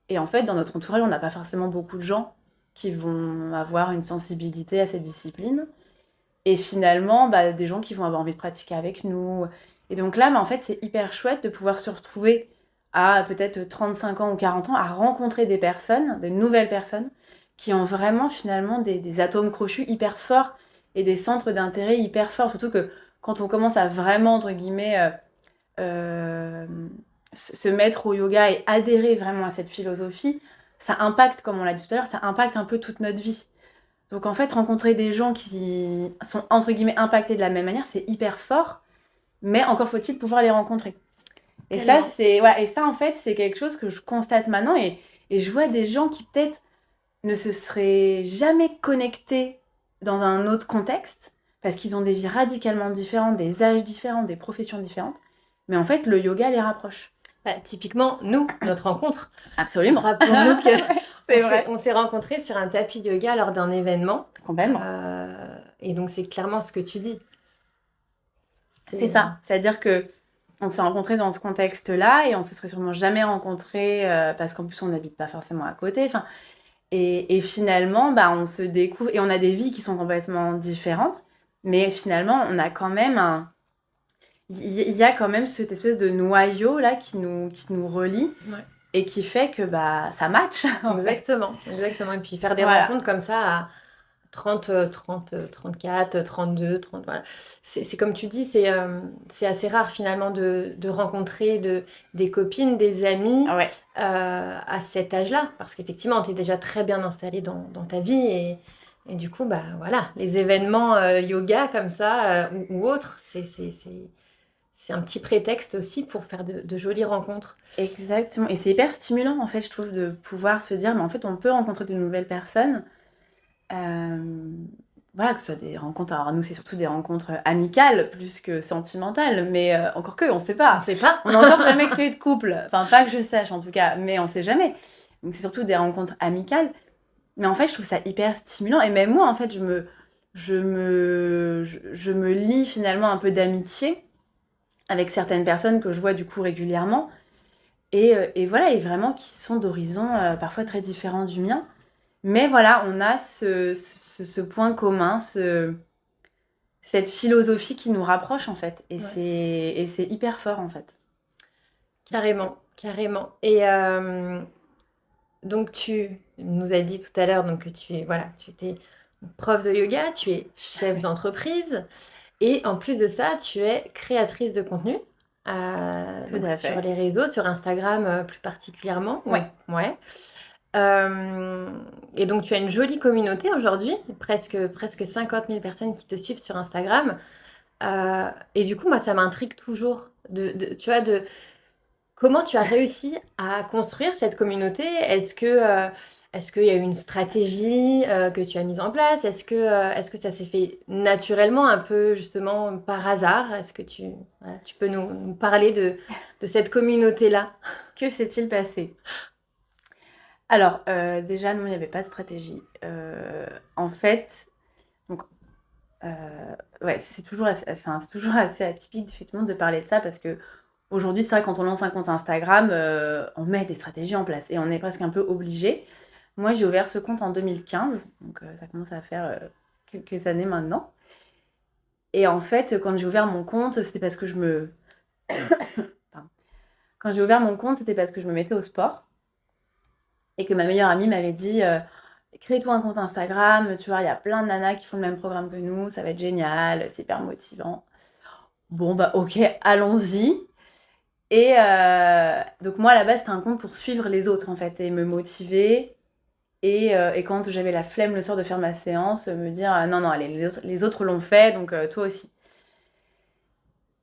Speaker 3: Et en fait, dans notre entourage, on n'a pas forcément beaucoup de gens qui vont avoir une sensibilité à cette discipline. Et finalement, des gens qui vont avoir envie de pratiquer avec nous. Et donc là, en fait, c'est hyper chouette de pouvoir se retrouver à peut-être 35 ans ou 40 ans, à rencontrer des personnes, de nouvelles personnes, qui ont vraiment finalement des atomes crochus hyper forts et des centres d'intérêt hyper forts. Surtout que quand on commence à vraiment, entre guillemets, se mettre au yoga et adhérer vraiment à cette philosophie, ça impacte, comme on l'a dit tout à l'heure, ça impacte un peu toute notre vie. Donc en fait, rencontrer des gens qui sont entre guillemets impactés de la même manière, c'est hyper fort, mais encore faut-il pouvoir les rencontrer. Et ça, et ça en fait, c'est quelque chose que je constate maintenant et je vois des gens qui peut-être ne se seraient jamais connectés dans un autre contexte parce qu'ils ont des vies radicalement différentes, des âges différents, des professions différentes. Mais en fait, le yoga les rapproche.
Speaker 2: Typiquement, nous, notre rencontre.
Speaker 3: Absolument.
Speaker 2: Rappelons-nous que
Speaker 3: c'est vrai.
Speaker 2: On s'est rencontrés sur un tapis de yoga lors d'un événement.
Speaker 3: Complètement.
Speaker 2: Et donc, c'est clairement ce que tu dis.
Speaker 3: C'est ça. C'est-à-dire que on s'est rencontrés dans ce contexte-là et on se serait sûrement jamais rencontrés parce qu'en plus, on n'habite pas forcément à côté. Enfin, et finalement, on se découvre et on a des vies qui sont complètement différentes. Mais finalement, on a quand même il y a quand même cette espèce de noyau là qui nous relie et qui fait que ça match.
Speaker 2: Exactement. Et puis faire des rencontres comme ça à 30, 34, 32, 30, voilà. C'est comme tu dis, c'est assez rare finalement de rencontrer des copines, des amis à cet âge-là. Parce qu'effectivement, tu es déjà très bien installée dans ta vie et du coup, voilà, les événements yoga comme ça ou autres, c'est un petit prétexte aussi pour faire de jolies rencontres.
Speaker 3: Exactement. Et c'est hyper stimulant, en fait, je trouve, de pouvoir se dire, mais en fait, on peut rencontrer de nouvelles personnes. Voilà, que ce soit des rencontres. Alors, nous, c'est surtout des rencontres amicales plus que sentimentales. Mais encore que, on sait pas.
Speaker 2: On sait pas.
Speaker 3: On n'a encore jamais créé de couple. Enfin, pas que je sache, en tout cas. Mais on sait jamais. Donc, c'est surtout des rencontres amicales. Mais en fait, je trouve ça hyper stimulant. Et même moi, en fait, je me lie finalement un peu d'amitié avec certaines personnes que je vois du coup régulièrement et voilà, et vraiment qui sont d'horizons parfois très différents du mien, mais voilà, on a ce point commun, cette philosophie qui nous rapproche en fait, et c'est hyper fort en fait.
Speaker 2: Carrément. Et donc tu nous as dit tout à l'heure donc que tu étais prof de yoga, tu es chef d'entreprise. Et en plus de ça, tu es créatrice de contenu sur les réseaux, sur Instagram plus particulièrement. Ouais. Et donc, tu as une jolie communauté aujourd'hui, presque 50 000 personnes qui te suivent sur Instagram. Et du coup, moi, ça m'intrigue toujours tu vois, comment tu as réussi à construire cette communauté. Est-ce qu'il y a eu une stratégie que tu as mise en place? Est-ce que ça s'est fait naturellement, un peu justement par hasard? Est-ce que tu peux nous parler de cette communauté-là?
Speaker 3: Que s'est-il passé? Alors, déjà, non, il n'y avait pas de stratégie. En fait, donc, c'est toujours assez atypique, effectivement, de parler de ça parce que aujourd'hui, c'est vrai, quand on lance un compte Instagram, on met des stratégies en place et on est presque un peu obligé. Moi, j'ai ouvert ce compte en 2015, donc ça commence à faire quelques années maintenant. Et en fait, quand j'ai ouvert mon compte, c'était parce que Quand j'ai ouvert mon compte, c'était parce que je me mettais au sport et que ma meilleure amie m'avait dit crée-toi un compte Instagram, tu vois, il y a plein de nanas qui font le même programme que nous, ça va être génial, c'est hyper motivant. Bon, ok, allons-y. Et donc moi, à la base, c'était un compte pour suivre les autres, en fait, et me motiver. Et quand j'avais la flemme le soir de faire ma séance, me dire non, allez, les autres l'ont fait, donc toi aussi.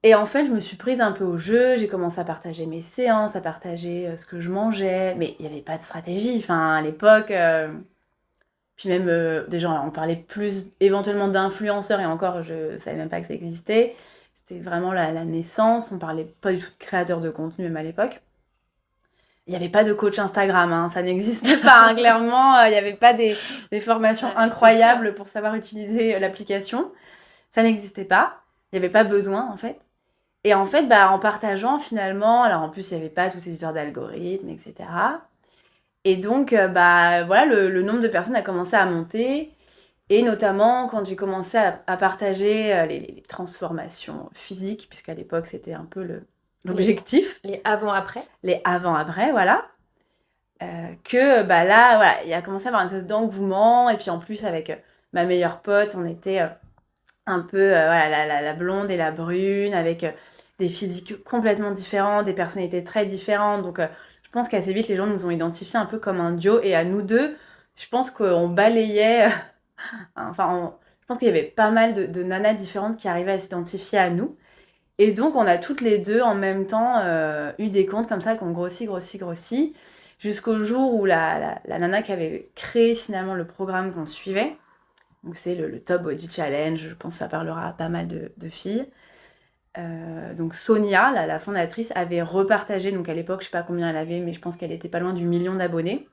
Speaker 3: Et en fait, je me suis prise un peu au jeu, j'ai commencé à partager mes séances, à partager ce que je mangeais, mais il n'y avait pas de stratégie, enfin, à l'époque... Puis même, déjà, on parlait plus éventuellement d'influenceurs, et encore, je savais même pas que ça existait. C'était vraiment la naissance, on parlait pas du tout de créateurs de contenu, même à l'époque. il n'y avait pas de coach Instagram, hein, ça n'existait pas, hein, clairement. Il n'y avait pas des formations incroyables pour savoir utiliser l'application. Ça n'existait pas. Il n'y avait pas besoin, en fait. Et en fait, en partageant, finalement, alors en plus, il n'y avait pas toutes ces histoires d'algorithmes, etc. Et donc, voilà, le nombre de personnes a commencé à monter. Et notamment, quand j'ai commencé à partager les transformations physiques, puisqu'à l'époque, c'était un peu l'objectif.
Speaker 2: Les avant-après.
Speaker 3: Les avant-après, voilà. Que là, voilà, il a commencé à avoir une espèce d'engouement. Et puis en plus, avec ma meilleure pote, on était un peu voilà, la blonde et la brune, avec des physiques complètement différents, des personnalités très différentes. Donc, je pense qu'assez vite, les gens nous ont identifiés un peu comme un duo. Et à nous deux, je pense qu'on balayait... je pense qu'il y avait pas mal de nanas différentes qui arrivaient à s'identifier à nous. Et donc, on a toutes les deux, en même temps, eu des comptes comme ça qui ont grossi, jusqu'au jour où la nana qui avait créé finalement le programme qu'on suivait, donc c'est le Top Body Challenge, je pense que ça parlera à pas mal de filles. Donc Sonia, la fondatrice, avait repartagé, donc à l'époque, je sais pas combien elle avait, mais je pense qu'elle était pas loin du 1 million d'abonnés.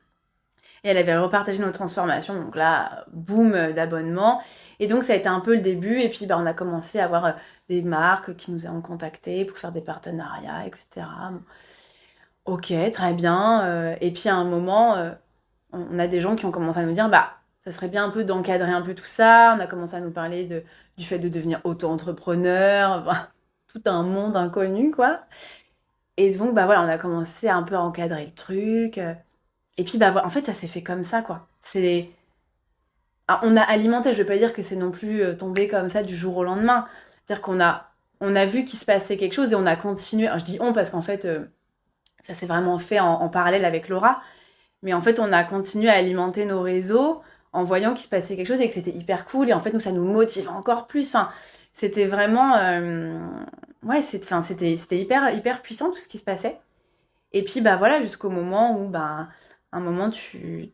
Speaker 3: Et elle avait repartagé nos transformations, donc là, boom d'abonnements. Et donc, ça a été un peu le début. Et puis, on a commencé à avoir des marques qui nous ont contactés pour faire des partenariats, etc. Ok, très bien. Et puis, à un moment, on a des gens qui ont commencé à nous dire, ça serait bien un peu d'encadrer un peu tout ça. On a commencé à nous parler du fait de devenir auto-entrepreneur, tout un monde inconnu, quoi. Et donc, voilà, on a commencé un peu à encadrer le truc. Et puis, en fait, ça s'est fait comme ça, quoi. On a alimenté, je ne veux pas dire que c'est non plus tombé comme ça du jour au lendemain. C'est-à-dire on a vu qu'il se passait quelque chose et on a continué. Alors, je dis on parce qu'en fait, ça s'est vraiment fait en parallèle avec Laura. Mais en fait, on a continué à alimenter nos réseaux en voyant qu'il se passait quelque chose et que c'était hyper cool. Et en fait, nous, ça nous motive encore plus. Enfin, c'était vraiment... ouais, c'était hyper puissant tout ce qui se passait. Et puis, voilà, jusqu'au moment où, un moment, tu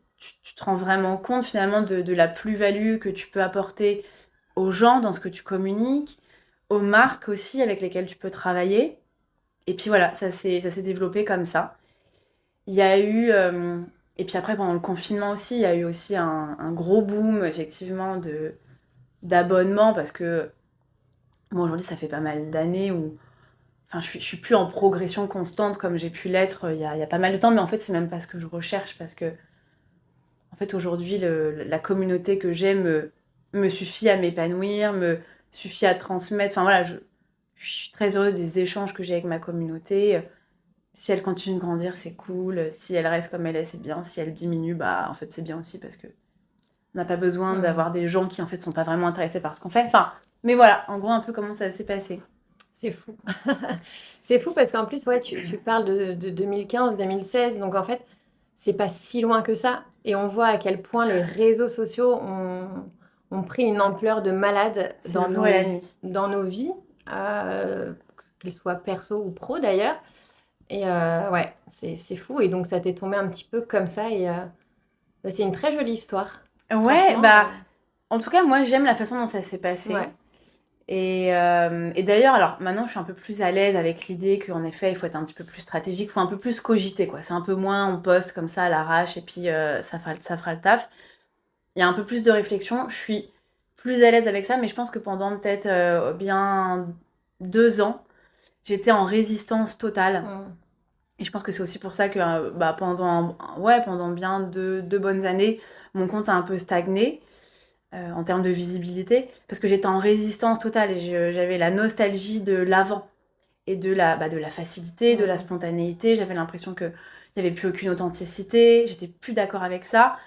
Speaker 3: te rends vraiment compte finalement de la plus-value que tu peux apporter aux gens dans ce que tu communiques, aux marques aussi avec lesquelles tu peux travailler. Et puis voilà, ça s'est développé comme ça. Il y a eu... et puis après, pendant le confinement aussi, il y a eu aussi un gros boom, effectivement, d'abonnements parce que, bon, aujourd'hui, ça fait pas mal d'années où... Enfin, je suis plus en progression constante comme j'ai pu l'être il y a pas mal de temps, mais en fait, c'est même pas ce que je recherche parce que, en fait, aujourd'hui, la communauté que j'ai me suffit à m'épanouir, me suffit à transmettre. Enfin, voilà, je suis très heureuse des échanges que j'ai avec ma communauté. Si elle continue de grandir, c'est cool. Si elle reste comme elle est, c'est bien. Si elle diminue, en fait, c'est bien aussi parce que on n'a pas besoin d'avoir des gens qui, en fait, sont pas vraiment intéressés par ce qu'on fait. Enfin, mais voilà, en gros, un peu comment ça s'est passé.
Speaker 2: C'est fou. C'est fou parce qu'en plus, ouais, tu parles de 2015-2016, donc en fait, c'est pas si loin que ça. Et on voit à quel point les réseaux sociaux ont pris une ampleur de malade
Speaker 3: dans le jour et la nuit.
Speaker 2: Dans nos vies, qu'ils soient perso ou pro d'ailleurs. Et ouais, c'est fou. Et donc, ça t'est tombé un petit peu comme ça. Et c'est une très jolie histoire.
Speaker 3: Ouais, en tout cas, moi, j'aime la façon dont ça s'est passé.
Speaker 2: Ouais.
Speaker 3: Et d'ailleurs, alors maintenant, je suis un peu plus à l'aise avec l'idée qu'en effet, il faut être un petit peu plus stratégique, il faut un peu plus cogiter, quoi. C'est un peu moins, on poste comme ça à l'arrache et puis ça fera le taf. Il y a un peu plus de réflexion. Je suis plus à l'aise avec ça, mais je pense que pendant peut-être bien 2 ans, j'étais en résistance totale. Et je pense que c'est aussi pour ça que pendant bien deux bonnes années, mon compte a un peu stagné. En termes de visibilité, parce que j'étais en résistance totale et j'avais la nostalgie de l'avant et de la facilité, de la spontanéité. J'avais l'impression qu'il n'y avait plus aucune authenticité, j'étais plus d'accord avec ça.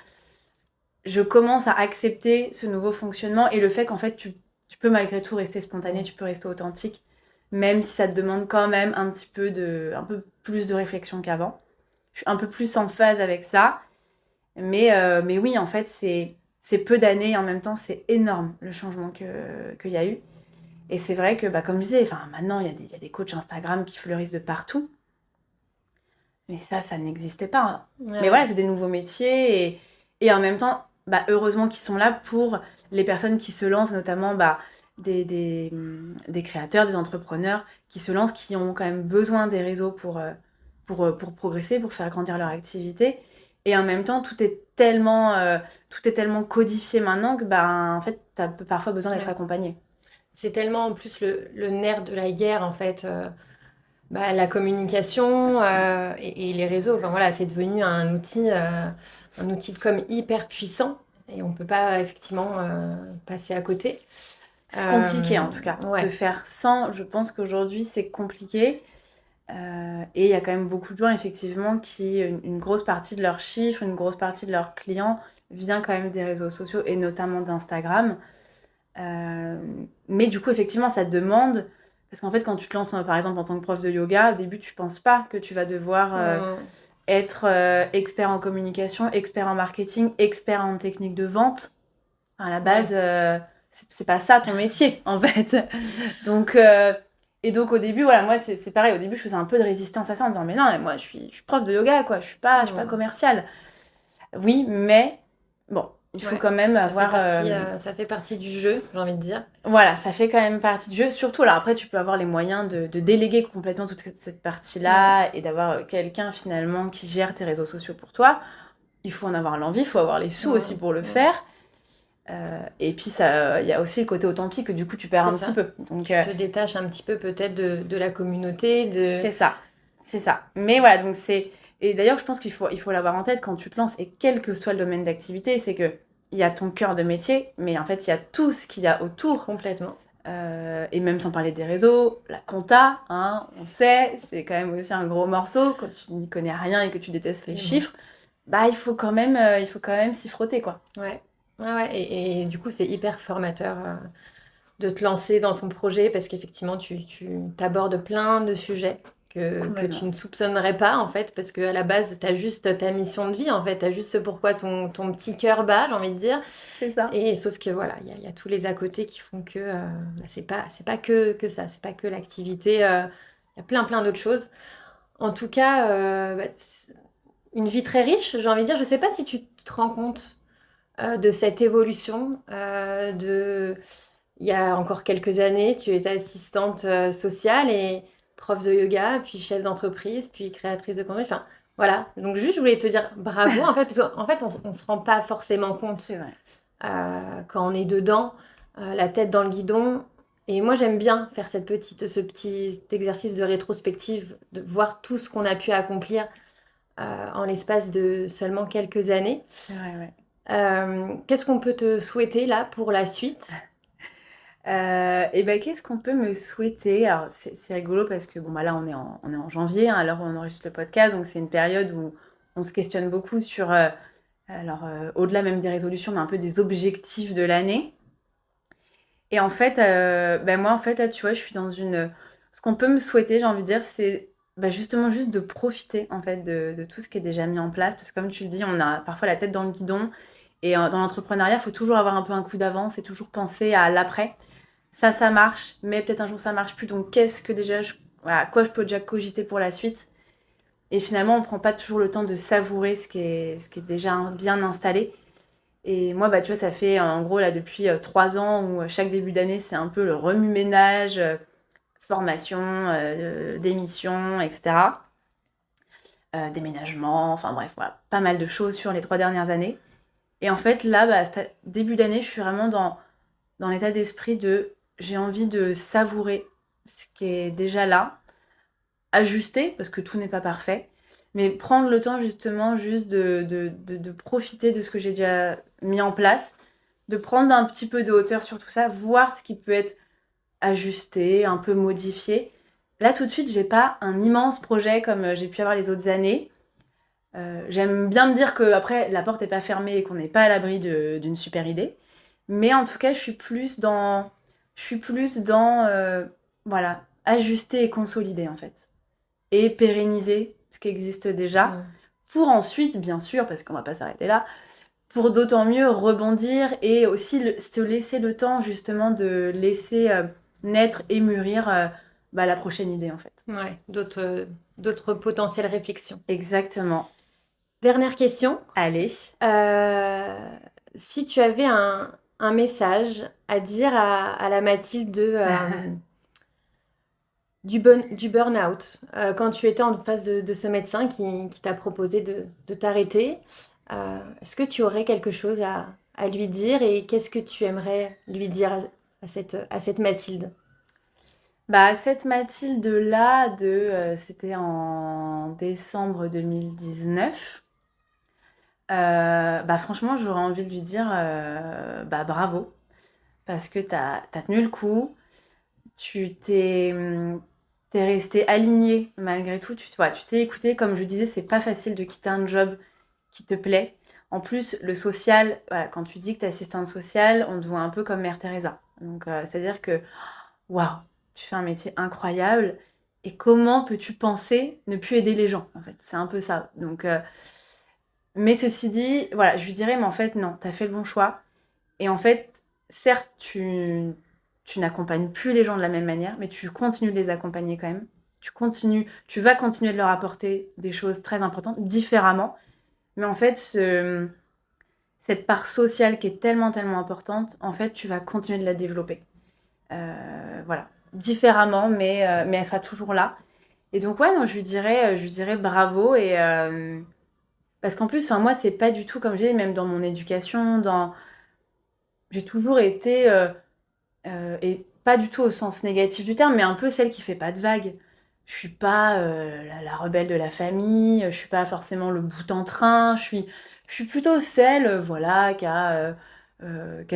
Speaker 3: Je commence à accepter ce nouveau fonctionnement et le fait qu'en fait tu peux malgré tout rester spontané, tu peux rester authentique, même si ça te demande quand même un peu plus de réflexion qu'avant. Je suis un peu plus en phase avec ça, mais oui, en fait, c'est peu d'années et en même temps, c'est énorme le changement qu'il y a eu. Et c'est vrai que, comme je disais, maintenant, il y a des coachs Instagram qui fleurissent de partout. Mais ça n'existait pas. Hein. Ouais. Mais voilà, c'est des nouveaux métiers. Et en même temps, heureusement qu'ils sont là pour les personnes qui se lancent, notamment des créateurs, des entrepreneurs qui se lancent, qui ont quand même besoin des réseaux pour pour progresser, pour faire grandir leur activité. Et en même temps, tout est tellement codifié maintenant que, en fait, tu as parfois besoin d'être
Speaker 2: Ouais.
Speaker 3: accompagné.
Speaker 2: C'est tellement en plus le nerf de la guerre, en fait, la communication et les réseaux. Enfin voilà, c'est devenu un outil de com hyper puissant et on ne peut pas effectivement passer à côté.
Speaker 3: C'est compliqué, en tout cas.
Speaker 2: Ouais.
Speaker 3: De faire sans, je pense qu'aujourd'hui, c'est compliqué. Et il y a quand même beaucoup de gens, effectivement, une grosse partie de leurs chiffres, une grosse partie de leurs clients vient quand même des réseaux sociaux et notamment d'Instagram. Mais du coup, effectivement, ça demande... Parce qu'en fait, quand tu te lances, par exemple, en tant que prof de yoga, au début, tu penses pas que tu vas devoir être expert en communication, expert en marketing, expert en technique de vente. À la base, c'est pas ça ton métier, en fait. Donc... Et donc au début, voilà, moi c'est pareil, au début je faisais un peu de résistance à ça en disant mais non, mais moi je suis prof de yoga, quoi, je suis pas commerciale. Oui, mais bon, il faut quand même avoir...
Speaker 2: ça fait partie du jeu, j'ai envie de dire.
Speaker 3: Voilà, ça fait quand même partie du jeu. Surtout, alors après tu peux avoir les moyens de déléguer complètement toute cette partie-là et d'avoir quelqu'un finalement qui gère tes réseaux sociaux pour toi. Il faut en avoir l'envie, il faut avoir les sous aussi pour le faire. Et puis il y a aussi le côté authentique que du coup tu perds un petit peu. Donc,
Speaker 2: tu te détaches un petit peu peut-être de la communauté.
Speaker 3: C'est ça. Mais voilà, donc c'est... Et d'ailleurs, je pense qu'il faut l'avoir en tête quand tu te lances, et quel que soit le domaine d'activité, c'est que il y a ton cœur de métier, mais en fait, il y a tout ce qu'il y a autour.
Speaker 2: Complètement.
Speaker 3: Et même sans parler des réseaux, la compta, hein, on sait, c'est quand même aussi un gros morceau. Quand tu n'y connais rien et que tu détestes les chiffres, il faut quand même s'y frotter, quoi.
Speaker 2: Ouais. Et du coup, c'est hyper formateur de te lancer dans ton projet parce qu'effectivement, tu t'abordes plein de sujets que tu ne soupçonnerais pas, en fait, parce qu'à la base, tu as juste ta mission de vie, en fait, tu as juste ce pourquoi ton petit cœur bat, j'ai envie de dire.
Speaker 3: C'est ça.
Speaker 2: Et sauf que voilà, il y a tous les à côté qui font que c'est pas que ça, c'est pas que l'activité, il y a plein d'autres choses. En tout cas, une vie très riche, j'ai envie de dire. Je sais pas si tu te rends compte de cette évolution. Il y a encore quelques années, tu étais assistante sociale et prof de yoga, puis chef d'entreprise, puis créatrice de contenu. Enfin, voilà. Donc juste, je voulais te dire bravo, en fait, parce qu'en fait, on se rend pas forcément compte.
Speaker 3: C'est vrai.
Speaker 2: Quand on est dedans, la tête dans le guidon. Et moi, j'aime bien faire ce petit exercice de rétrospective, de voir tout ce qu'on a pu accomplir en l'espace de seulement quelques années.
Speaker 3: C'est vrai, ouais.
Speaker 2: Qu'est-ce qu'on peut te souhaiter là pour la suite?
Speaker 3: Qu'est-ce qu'on peut me souhaiter? Alors, c'est rigolo parce que là, on est en janvier, hein, à l'heure où on enregistre le podcast, donc c'est une période où on se questionne beaucoup sur, au-delà même des résolutions, mais un peu des objectifs de l'année. Et en fait, moi, en fait, là, tu vois, je suis dans une... Ce qu'on peut me souhaiter, j'ai envie de dire, c'est justement juste de profiter, en fait, de tout ce qui est déjà mis en place. Parce que comme tu le dis, on a parfois la tête dans le guidon. Et dans l'entrepreneuriat, il faut toujours avoir un peu un coup d'avance et toujours penser à l'après. Ça marche, mais peut-être un jour ça marche plus. Donc, qu'est-ce que déjà, quoi je peux déjà cogiter pour la suite? Et finalement, on prend pas toujours le temps de savourer ce qui est déjà bien installé. Et moi, tu vois, ça fait en gros là depuis 3 ans où chaque début d'année, c'est un peu le remue-ménage, formation, démission, etc. Déménagement, enfin bref, voilà, pas mal de choses sur les 3 dernières années. Et en fait, là, début d'année, je suis vraiment dans l'état d'esprit de j'ai envie de savourer ce qui est déjà là, ajuster, parce que tout n'est pas parfait, mais prendre le temps justement juste de profiter de ce que j'ai déjà mis en place, de prendre un petit peu de hauteur sur tout ça, voir ce qui peut être ajusté, un peu modifié. Là, tout de suite, j'ai pas un immense projet comme j'ai pu avoir les autres années. J'aime bien me dire que après la porte n'est pas fermée et qu'on n'est pas à l'abri d'une super idée. Mais en tout cas, je suis plus dans voilà, ajuster et consolider en fait. Et pérenniser ce qui existe déjà. Pour ensuite, bien sûr, parce qu'on va pas s'arrêter là, pour d'autant mieux rebondir et aussi se laisser le temps justement de laisser naître et mûrir la prochaine idée en fait.
Speaker 2: Ouais, d'autres potentielles réflexions.
Speaker 3: Exactement.
Speaker 2: Dernière question.
Speaker 3: Allez.
Speaker 2: Si tu avais un message à dire à la Mathilde du burn-out, quand tu étais en face de ce médecin qui t'a proposé de t'arrêter, est-ce que tu aurais quelque chose à lui dire et qu'est-ce que tu aimerais lui dire à cette Mathilde?
Speaker 3: Bah, cette Mathilde-là, c'était en décembre 2019. Bah, franchement, j'aurais envie de lui dire bah, bravo, parce que t'as tenu le coup, t'es resté aligné malgré tout, tu t'es écouté, comme je disais, c'est pas facile de quitter un job qui te plaît. En plus, le social, voilà, quand tu dis que t'es assistante sociale, on te voit un peu comme Mère Teresa. Donc, c'est-à-dire que waouh, tu fais un métier incroyable. Et comment peux-tu penser ne plus aider les gens, en fait? C'est un peu ça. Donc, mais ceci dit, voilà, je lui dirais, mais en fait, non, t'as fait le bon choix. Et en fait, certes, tu n'accompagnes plus les gens de la même manière, mais tu continues de les accompagner quand même. Tu vas continuer de leur apporter des choses très importantes, différemment. Mais en fait, cette part sociale qui est tellement, tellement importante, en fait, tu vas continuer de la développer. Voilà, différemment, mais elle sera toujours là. Et donc, ouais, non, je lui dirais bravo. Parce qu'en plus, enfin, moi, c'est pas du tout, comme j'ai dit, même dans mon éducation, j'ai toujours été, et pas du tout au sens négatif du terme, mais un peu celle qui fait pas de vagues. Je suis pas la rebelle de la famille, je suis pas forcément le bout en train, je suis plutôt celle, voilà, qui a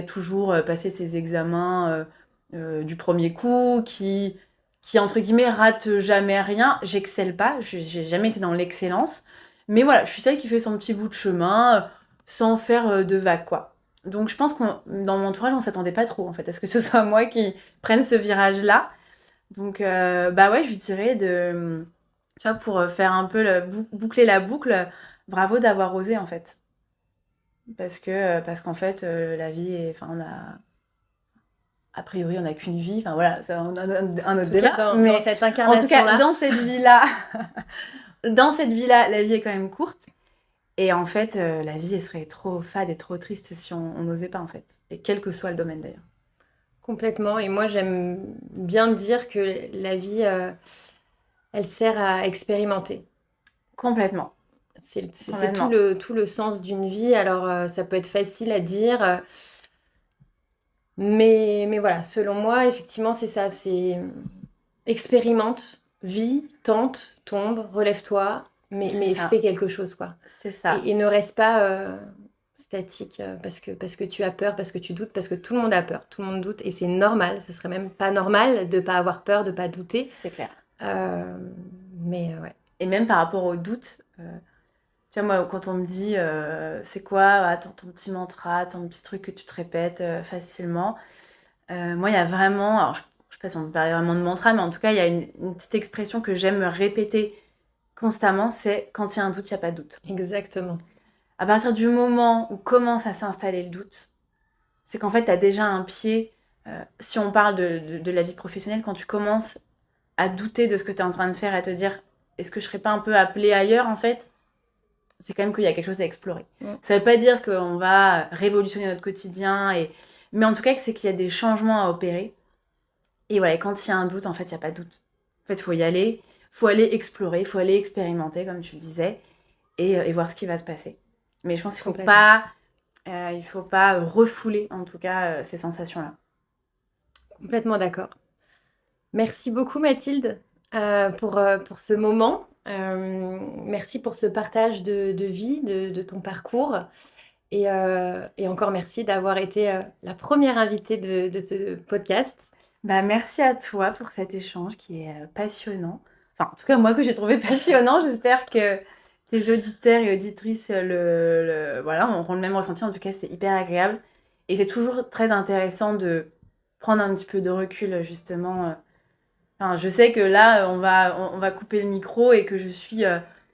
Speaker 3: toujours passé ses examens du premier coup, qui, entre guillemets, rate jamais rien. J'excelle pas, j'ai jamais été dans l'excellence, mais voilà, je suis celle qui fait son petit bout de chemin sans faire de vagues, quoi. Donc je pense que dans mon entourage, on s'attendait pas trop, en fait, à ce que ce soit moi qui prenne ce virage-là. Donc, bah ouais, je lui dirais tu vois, pour faire un peu boucler la boucle, bravo d'avoir osé, en fait. Parce qu'en fait, la vie est, enfin, a priori, on n'a qu'une vie. Enfin voilà, c'est un
Speaker 2: En
Speaker 3: autre
Speaker 2: tout cas,
Speaker 3: débat.
Speaker 2: dans
Speaker 3: Mais
Speaker 2: cette
Speaker 3: en tout cas,
Speaker 2: incarnation-là,
Speaker 3: dans cette vie-là, dans cette vie-là, la vie est quand même courte. Et en fait, la vie, elle serait trop fade et trop triste si on n'osait pas, en fait. Et quel que soit le domaine, d'ailleurs.
Speaker 2: complètement. Et moi, j'aime bien dire que la vie, elle sert à expérimenter.
Speaker 3: Complètement.
Speaker 2: C'est
Speaker 3: Complètement.
Speaker 2: tout le sens d'une vie. Alors, ça peut être facile à dire, mais voilà, selon moi, effectivement, c'est ça. C'est expérimente, vis, tente, tombe, relève-toi,
Speaker 3: C'est
Speaker 2: mais
Speaker 3: ça.
Speaker 2: fais quelque chose, quoi.
Speaker 3: C'est ça.
Speaker 2: Et ne reste pas statique parce que tu as peur, parce que tu doutes, parce que tout le monde a peur, tout le monde doute, et c'est normal. Ce serait même pas normal de pas avoir peur, de pas douter.
Speaker 3: C'est clair.
Speaker 2: Euh, mais ouais.
Speaker 3: Et même par rapport au doute, tu vois, moi, quand on me dit c'est quoi attends, ton petit mantra, ton petit truc que tu te répètes facilement, moi, il y a vraiment, alors je sais pas si on peut parler vraiment de mantra, mais en tout cas, il y a une petite expression que j'aime répéter constamment, c'est quand il y a un doute, il n'y a pas de doute.
Speaker 2: Exactement.
Speaker 3: À partir du moment où commence à s'installer le doute, c'est qu'en fait, tu as déjà un pied, si on parle de la vie professionnelle, quand tu commences à douter de ce que tu es en train de faire, à te dire, est-ce que je serais pas un peu appelée ailleurs, en fait, c'est quand même qu'il y a quelque chose à explorer. Ça veut pas dire qu'on va révolutionner notre quotidien, mais en tout cas, c'est qu'il y a des changements à opérer. Et voilà, quand il y a un doute, en fait, il n'y a pas de doute. En fait, il faut aller explorer, il faut aller expérimenter, comme tu le disais, et voir ce qui va se passer. Mais je pense qu'il il faut pas refouler, en tout cas, ces sensations-là.
Speaker 2: Complètement d'accord. Merci beaucoup Mathilde pour ce moment. Merci pour ce partage de vie, de ton parcours. Et encore merci d'avoir été la première invitée de ce podcast.
Speaker 3: Bah, merci à toi pour cet échange qui est passionnant. Enfin, en tout cas, moi que j'ai trouvé passionnant, j'espère que tes auditeurs et auditrices voilà, auront le même ressenti. En tout cas, c'est hyper agréable. Et c'est toujours très intéressant de prendre un petit peu de recul, justement. Enfin, je sais que là, on va couper le micro et que je suis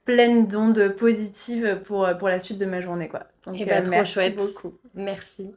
Speaker 3: pleine d'ondes positives pour la suite de ma journée, quoi. Donc,
Speaker 2: Et bah trop
Speaker 3: merci
Speaker 2: chouette.
Speaker 3: beaucoup.
Speaker 2: Merci.